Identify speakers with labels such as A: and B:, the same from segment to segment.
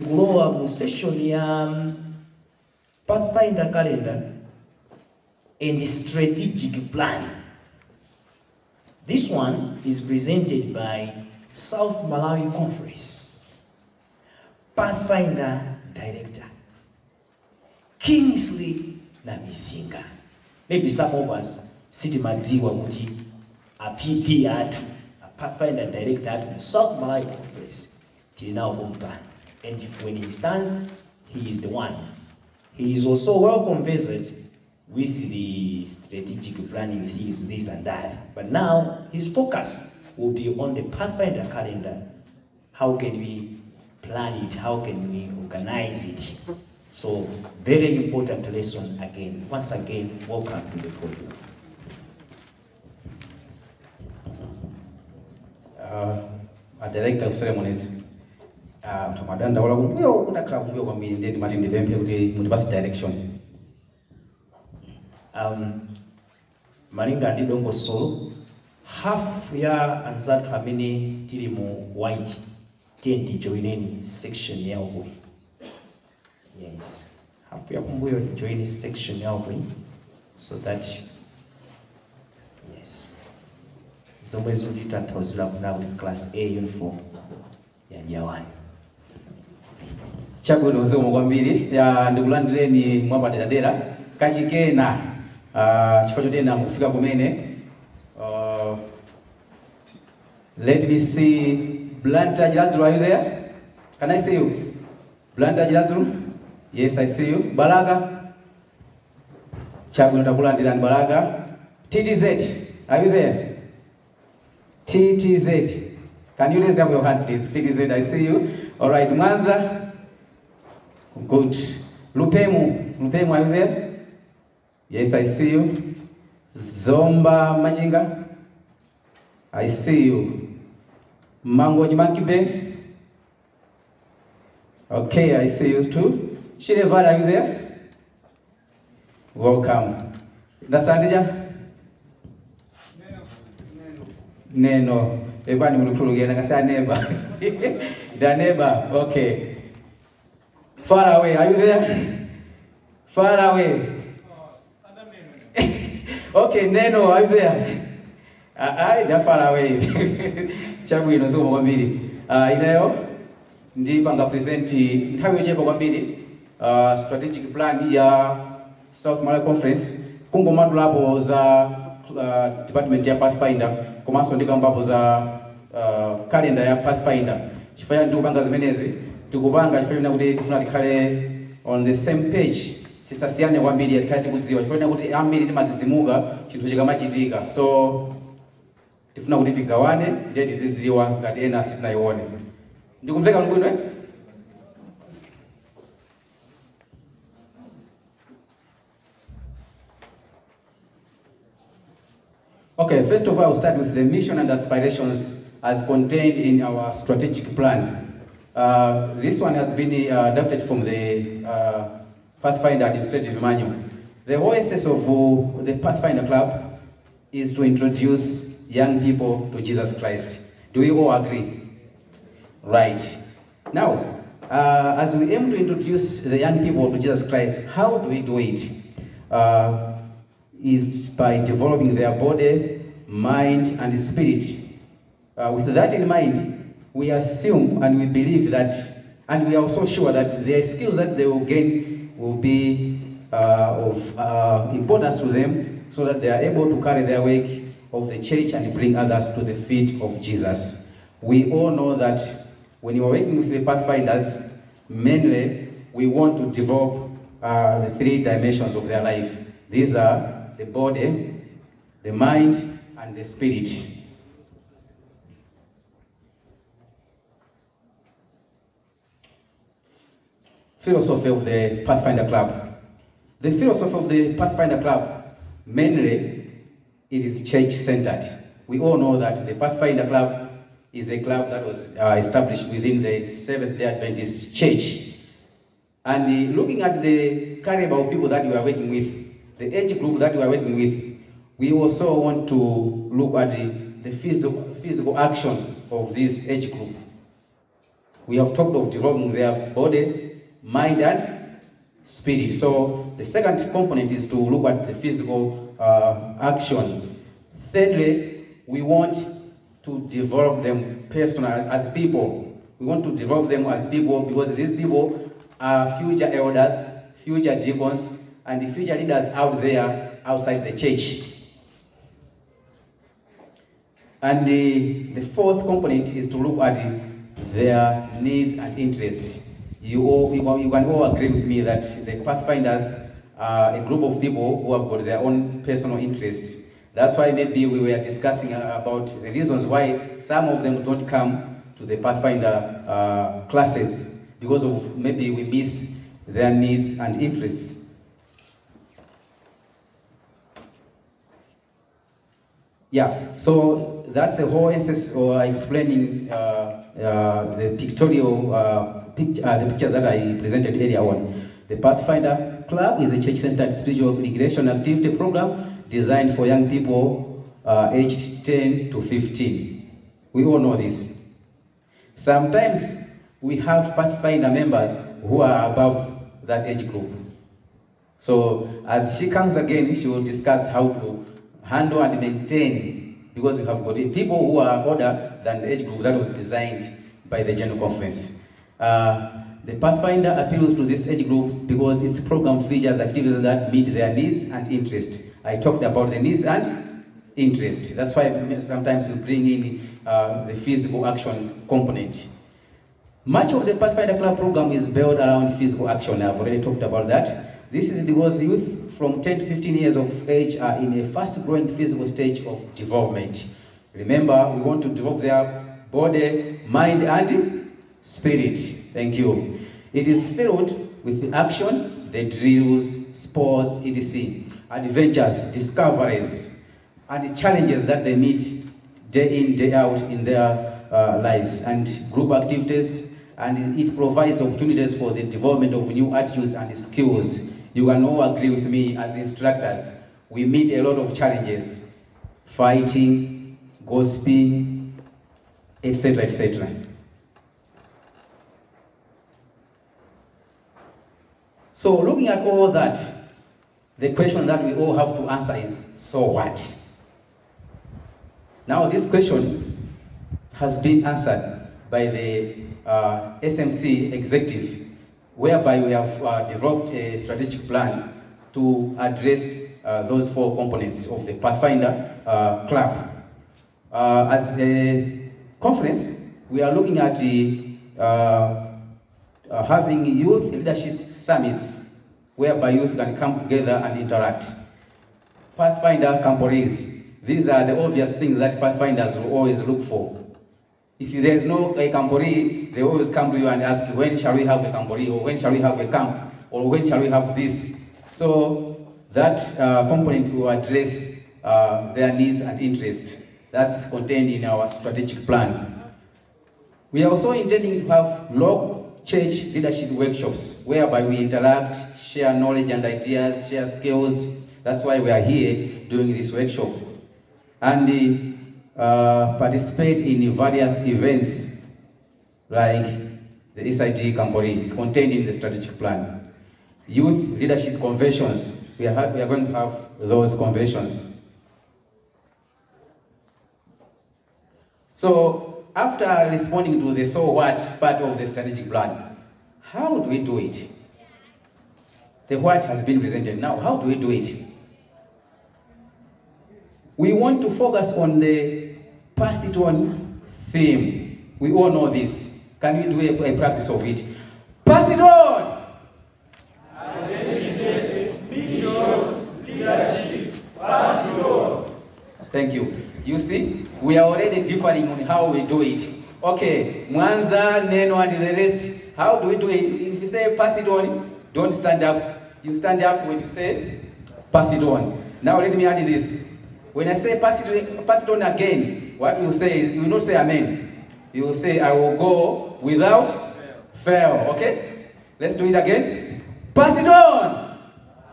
A: kulowa mu session ya Pathfinder calendar and strategic plan. This one is presented by South Malawi Conference, Pathfinder Director, Kingsley Namizinga. Maybe some of us City Madziwa kuti a PD atu, a Pathfinder Director atu, South Malawi Conference, till now Kumpa. And when he stands, he is the one. He is also well conversant with the strategic planning things, this and that. But now his focus will be on the Pathfinder calendar. How can we plan it? How can we organize it? So very important lesson again. Once again, welcome to the program.
B: A director of ceremonies. Tamadanda wala kumbuyo kutakhala kumbuyo kwambiri ndeni mati ndipemphe kuti mutipase direction.
A: Malinga ndi dongo solo half ya anzathu amene tili mu white tenti joineni section ya ukwi. Yes, half ya kumbuyo join section ya ukwi so that yes zomwe zitatauzira kuna class A uniform ya jawani.
B: Chabwino zomwe kwambiri ya ndikulandireni mwapaderadera kachikena chifukwa chotena mukufika kumene. Let me see Blanta Jilazulu, are you there? Can I see you? Blanta Jilazulu? Yes, I see you. Balaga? Chabwino takulandirani Balaga. TTZ, are you there? TTZ. Can you raise up your hand, please? TTZ, I see you. All right, Mwanza. Good. Lupemu. Lupemu, are you there? Yes, I see you. Zomba Majinga. I see you. Mango Jimakibe. Okay, I see you too. Shirevad, are you there? Welcome. Nasandija? Neno. Ebani mulukuluge nakasa neighbor. The neighbor. Okay. Far away. Are you there? Far away. Okay, Neno, are you there? They're far away. Chabwino so mwambiri. Inayo ndi panga present nthawi chepa kwambiri strategic plan ya South Malawi Conference kungomatulapo za department ya Pathfinder komanso ndikambapo za calendar ya Pathfinder. Chifukwa ndikupanga zimenezi tikupanga chifukwa kuti tifuna tikhale on the same page. Tisasiyane kwambiri atikhale tikudziwa chifukwa kuti ambiri timadzidzimuka chinthu chikamachitika. So tifuna kuti tigawane ndiye tizidziwa ngati ena sitinayione. Ndikumveka bwino eh? Okay, first of all, I'll start with the mission and aspirations as contained in our strategic plan. This one has been adapted from the Pathfinder Administrative Manual. The whole essence of the Pathfinder Club is to introduce young people to Jesus Christ. Do we all agree? Right. Now, as we aim to introduce the young people to Jesus Christ, how do we do it? Is by developing their body, mind, and spirit. With that in mind, we assume and we believe that, and we are also sure that the skills that they will gain will be of importance to them so that they are able to carry their work of the church and bring others to the feet of Jesus. We all know that when you are working with the Pathfinders, mainly we want to develop the three dimensions of their life. These are the body, the mind, and the spirit. Philosophy of the Pathfinder Club. The philosophy of the Pathfinder Club, mainly, it is church-centered. We all know that the Pathfinder Club is a club that was established within the Seventh-day Adventist Church. And looking at the caliber of people that we are working with, the age group that we are working with, we also want to look at the physical action of this age group. we have talked of developing their body, mind, and spirit. So the second component is to look at the physical action. Thirdly, we want to develop them personally as people. We want to develop them as people because these people are future elders, future deacons, and the future leaders out there outside the church. And the fourth component is to look at their needs and interests. You can all agree with me that the Pathfinders are a group of people who have got their own personal interests. That's why maybe we were discussing about the reasons why some of them don't come to the Pathfinder classes, because of maybe we miss their needs and interests. Yeah, so that's the whole essence or explaining the pictorial the pictures that I presented earlier on. The Pathfinder Club is a church-centered spiritual recreation activity program designed for young people aged 10 to 15. We all know this. Sometimes we have Pathfinder members who are above that age group. So as she comes again, she will discuss how to handle and maintain, because we have got people who are older than the age group that was designed by the General Conference. The Pathfinder appeals to this age group because its program features activities that meet their needs and interests. I talked about the needs and interest. That's why sometimes we bring in the physical action component. Much of the Pathfinder Club program is built around physical action. I've already talked about that. This is because youth from 10 to 15 years of age are in a fast-growing physical stage of development. Remember, we want to develop their body, mind, and spirit. Thank you. It is filled with the action, the drills, sports, etc., adventures, discoveries, and the challenges that they meet day in, day out in their lives, and group activities, and it provides opportunities for the development of new attitudes and skills. You can all agree with me as instructors, we meet a lot of challenges, fighting, gossiping, etc., etc. So looking at all that, the question that we all have to answer is, so what? Now this question has been answered by the SMC executive, whereby we have developed a strategic plan to address those four components of the Pathfinder Club. As a conference, we are looking at the having youth leadership summits, whereby youth can come together and interact. Pathfinder camporees. These are the obvious things that Pathfinders will always look for. If there is no camporee, they always come to you and ask, when shall we have a camporee, or when shall we have a camp, or when shall we have this? So that component will address their needs and interests. That's contained in our strategic plan. We are also intending to have local church leadership workshops, whereby we interact, share knowledge and ideas, share skills. That's why we are here doing this workshop. And participate in various events like the SIG Camporee. It's contained in the strategic plan. Youth leadership conventions. We are going to have those conventions. So after responding to the so what part of the strategic plan, how do we do it? The what has been presented. Now, how do we do it? We want to focus on the pass it on theme. We all know this. Can we do a practice of it? Pass it on! Identity, vision, leadership, pass it on. Thank you. You see, we are already differing on how we do it. Okay, Mwanza, Neno, and the rest. How do we do it? If you say pass it on, don't stand up. You stand up when you say pass it on. Now let me add this. When I say pass it on again, what you will say is, you will not say amen. You will say, I will go without fail. Okay? Let's do it again. Pass it on!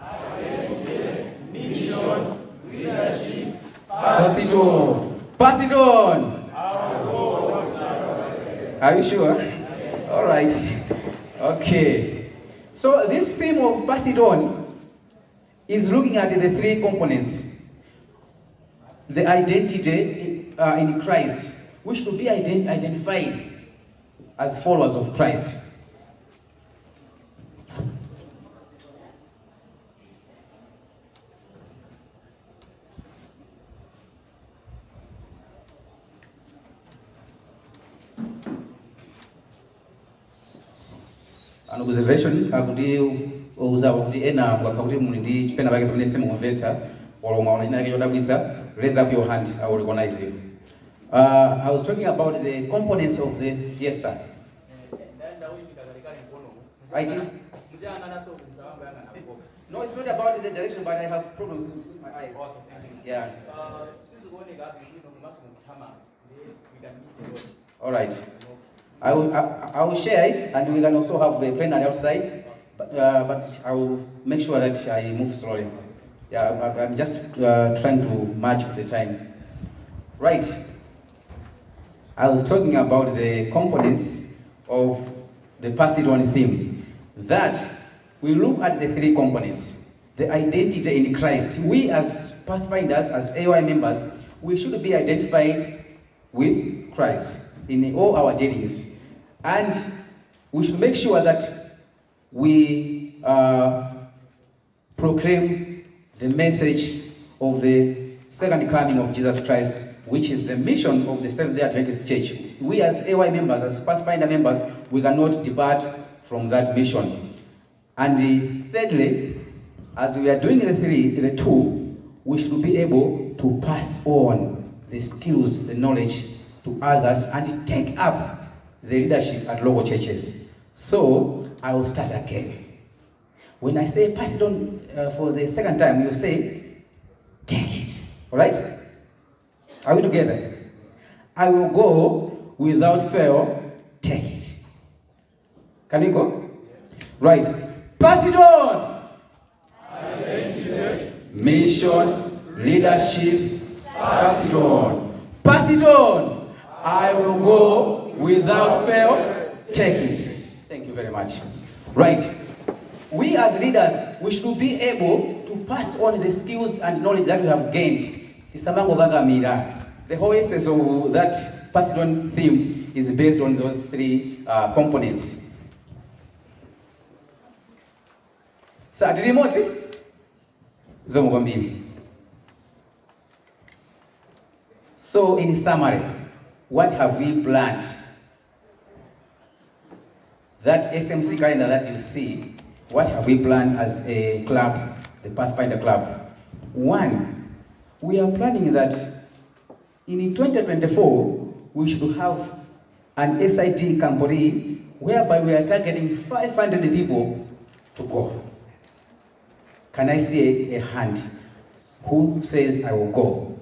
B: Identity, mission, leadership, pass it on! Pass it on! Are you sure? All right. Okay. So this theme of pass it on is looking at the three components. The identity in Christ, which should be identified as followers of Christ. An observation akuti uza kuti ena kwakakuti mundi pena bake pene simumvetsa or maona ina yodabwitsa, raise up your hand, I will recognize you. I was talking about the components of the yes sir. I did. No, it's not about the direction, but I have problems with my eyes. Yeah. All right. I will share it, and we can also have the plenary outside, but I will make sure that I move slowly. Yeah, I'm just trying to match with the time. Right. I was talking about the components of the pass it on theme. That we look at the three components. The identity in Christ. We as Pathfinders, as AOI members, we should be identified with Christ in all our dealings, and we should make sure that we proclaim the message of the second coming of Jesus Christ, which is the mission of the Seventh-day Adventist Church. We as AY members, as Pathfinder members, we cannot depart from that mission. And thirdly, as we are doing the two, we should be able to pass on the skills, the knowledge to others, and take up the leadership at local churches. So I will start again. When I say pass it on for the second time, you say, take it. All right? Are we together? I will go without fail, take it. Can we go? Right. Pass it on. Identity. Mission, leadership, pass it on. Pass it on. I will go without fail, take it. Thank you very much. Right. We as leaders, we should be able to pass on the skills and knowledge that we have gained. The whole essence of that pass it on theme is based on those three components. So, so in summary, what have we planned? That SMC calendar that you see, what have we planned as a club, the Pathfinder Club? One, we are planning that in 2024, we should have an SIT Campori whereby we are targeting 500 people to go. Can I see a hand? Who says I will go?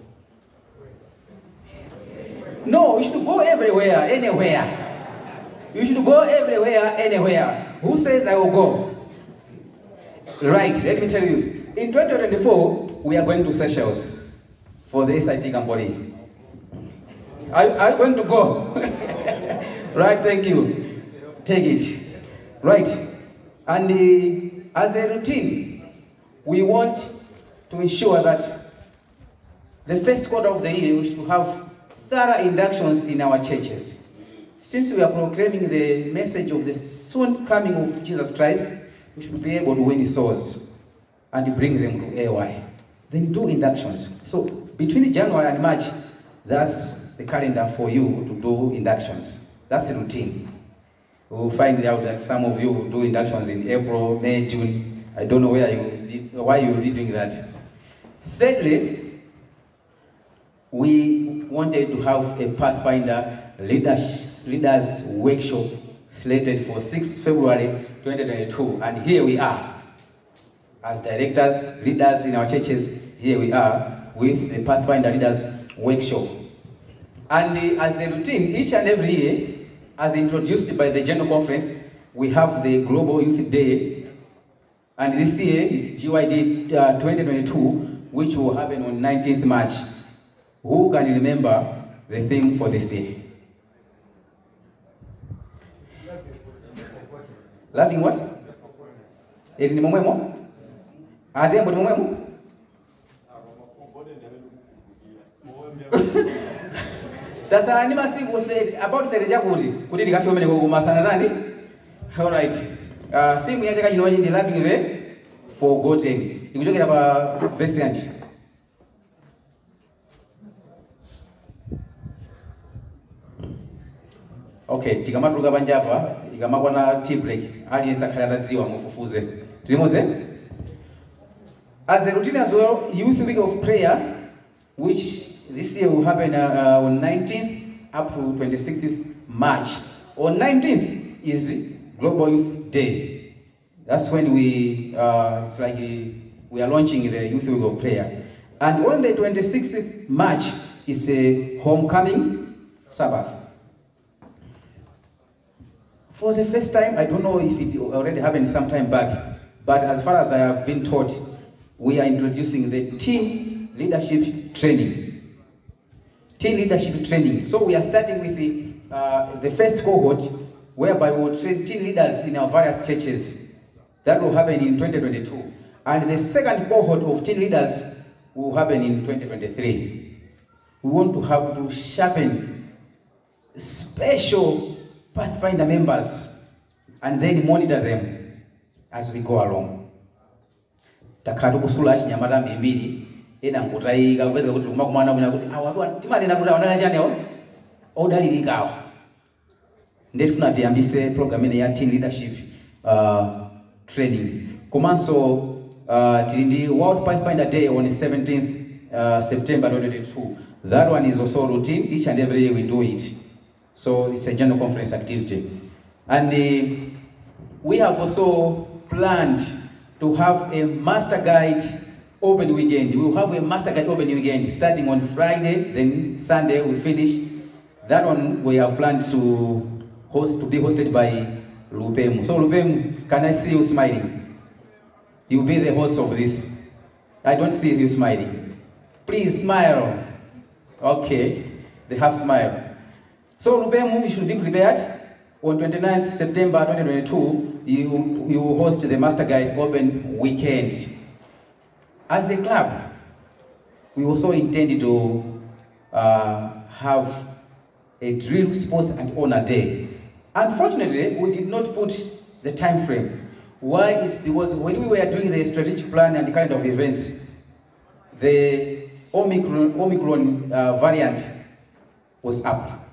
B: No, you should go everywhere, anywhere. You should go everywhere, anywhere. Who says I will go? Right, let me tell you. In 2024, we are going to Seychelles for the SIT Campori. Are you going to go? Right, thank you. Take it. Right. And as a routine, we want to ensure that the first quarter of the year we should have thorough inductions in our churches. Since we are proclaiming the message of the soon coming of Jesus Christ, we should be able to win souls and bring them to AY. Then do inductions. So between January and March, that's the calendar for you to do inductions. That's the routine. We'll find out that some of you do inductions in April, May, June. I don't know why you will be doing that. Thirdly, we wanted to have a Pathfinder leaders workshop slated for 6 February 2022. And here we are. As directors, leaders in our churches, here we are with the Pathfinder Leaders Workshop. And as a routine, each and every year, as introduced by the General Conference, we have the Global Youth Day. And this year is GYD 2022, which will happen on 19th March. Who can remember the theme for this year? Loving what? Eti ni momwemo? Atembo ni momwemo? Tasa ni masiku about 30 chakuti kuti tikafike kumasana nani? All right. Theme ya chaka chino ndi loving the forgotten. Ikuchokera pa verse yanji. Okay, tikamatuluka panjapa, tikamakwana tea break, aliyense akhale atadziwa mufufuze. Tilimodze? As a routine as well, Youth Week of Prayer, which this year will happen on 19th up to 26th March. On 19th is Global Youth Day. That's when it's like we are launching the Youth Week of Prayer. And on the 26th March is a homecoming Sabbath. For the first time, I don't know if it already happened some time back, but as far as I have been taught, we are introducing the teen leadership training. Teen leadership training. So we are starting with the first cohort, whereby we will train teen leaders in our various churches. That will happen in 2022. And the second cohort of teen leaders will happen in 2023. We want to have to sharpen special Pathfinder members and then monitor them as we go along. Takatu kusula chinyamata mbiri ena ngutayika kupeza kuti kumakumana kuna kuti awatu timanena kuti awanana chane odalirikawo. Ndiye tifuna tiyambise program ine ya teen leadership training. Komanso tili ndi World Pathfinder Day on 17th September 2022. That one is also routine. Each and every year we do it. So it's a general conference activity. And we have also planned to have a master guide open weekend. We will have a master guide open weekend starting on Friday, then Sunday we finish. That one we have planned to be hosted by Lupemu. So Lupemu, can I see you smiling? You'll be the host of this. I don't see you smiling. Please smile. Okay, they have smile. So Lupemu, you should be prepared. On 29th September 2022, you will host the Master Guide Open Weekend. As a club, we also intend to have a drill, sports and honor day. Unfortunately, we did not put the time frame. Why? Is because when we were doing the strategic plan and the kind of events, the Omicron variant was up.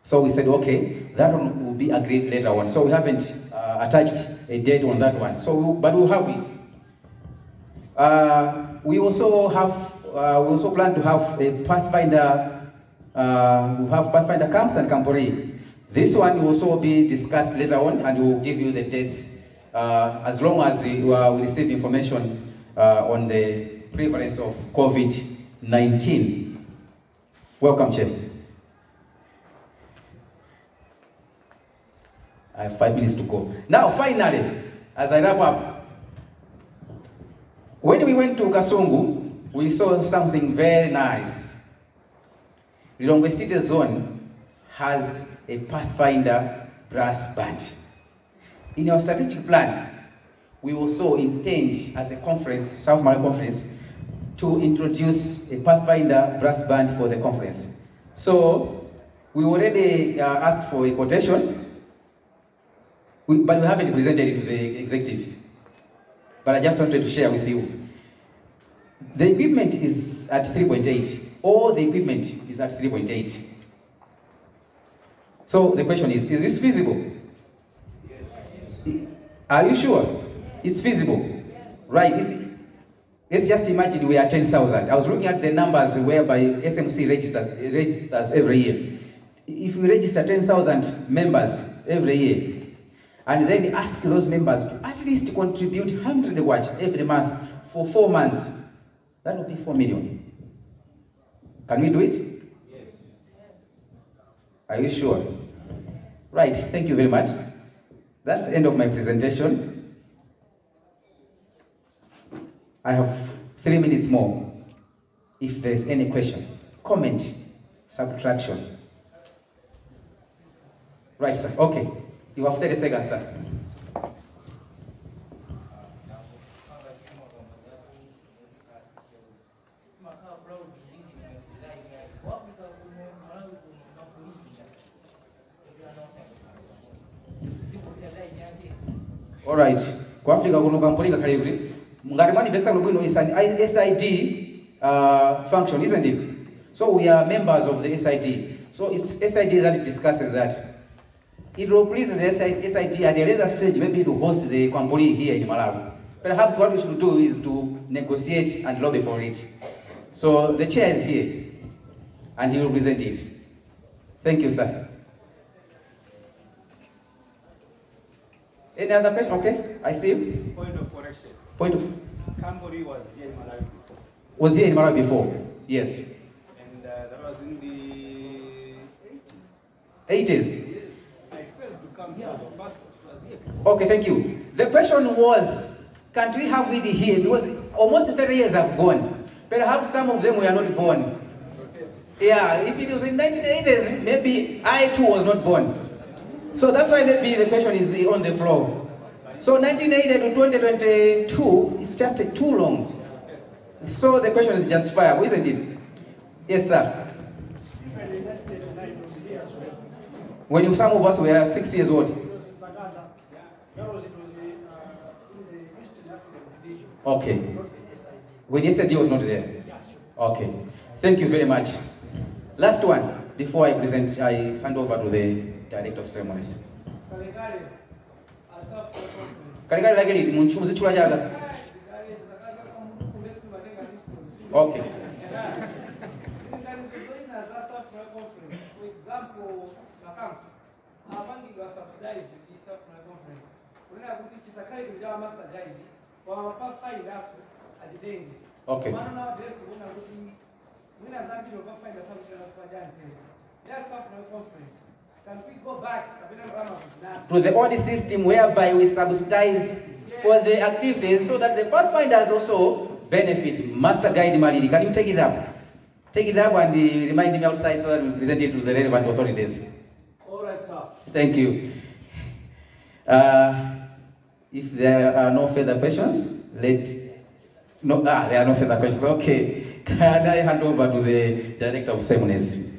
B: So we said, okay, that one will be agreed later on. So we haven't attached a date on that one. So, but we'll have it. We also plan to have a Pathfinder. We have Pathfinder camps and Campori. This one will also be discussed later on, and we'll give you the dates as long as we receive information on the prevalence of COVID-19. Welcome, Chair. I have 5 minutes to go. Now, finally, as I wrap up, when we went to Kasungu, we saw something very nice. Lilongwe City Zone has a Pathfinder brass band. In our strategic plan, we also intend, as a conference, South Malawi Conference, to introduce a Pathfinder brass band for the conference. So, we already asked for a quotation, but we haven't presented it to the executive. But I just wanted to share with you. The equipment is at 3.8. All the equipment is at 3.8. So the question is this feasible? Yes. Are you sure? It's feasible? Right. Let's just imagine we are 10,000. I was looking at the numbers whereby SMC registers every year. If we register 10,000 members every year, and then ask those members to at least contribute 100 watts every month for 4 months, that will be 4 million. Can we do it? Yes. Are you sure? Right, thank you very much. That's the end of my presentation. I have 3 minutes more. If there's any question, comment, subtraction. Right, sir. Okay. You have 30 seconds, sir. All right. Kwa Africa kuno kampulika kale kuti ngati manifesta bwino is an SID function, isn't it? So we are members of the SID. So it's SID that discusses that. It will please the SID at a later stage maybe to host the Kwampuli here in Malawi. Perhaps what we should do is to negotiate and lobby for it. So the chair is here, and he will present it. Thank you, sir. Any other question? Okay, I see you.
C: Point of correction.
B: Point of...
C: Kambori was here in Malawi before.
B: Was here in Malawi before? Yes.
C: And that was in the
B: 80s?
C: Yes. I failed to come because of passport. It was here before.
B: Okay, thank you. The question was, can't we have it here? Because almost 30 years have gone. Perhaps some of them were not born. Yeah, if it was in 1980s, maybe I too was not born. So that's why maybe the question is on the floor. So 1980 to 2022 is just too long. So the question is justifiable, isn't it? Yes, sir. When some of us were 6 years old. Okay. When SID was not there. Okay. Thank you very much. Last one, before I present, I hand over to the Director of Ceremonies. Okay. Okay.
D: Can we go back
B: to the old system whereby we subsidize for the activities so that the Pathfinders also benefit? Master Guide Malidi, can you take it up? Take it up and remind me outside so that we present it to the relevant authorities.
D: All right, sir.
B: Thank you. If there are no further questions, there are no further questions. Okay. Can I hand over to the Director of Ceremonies?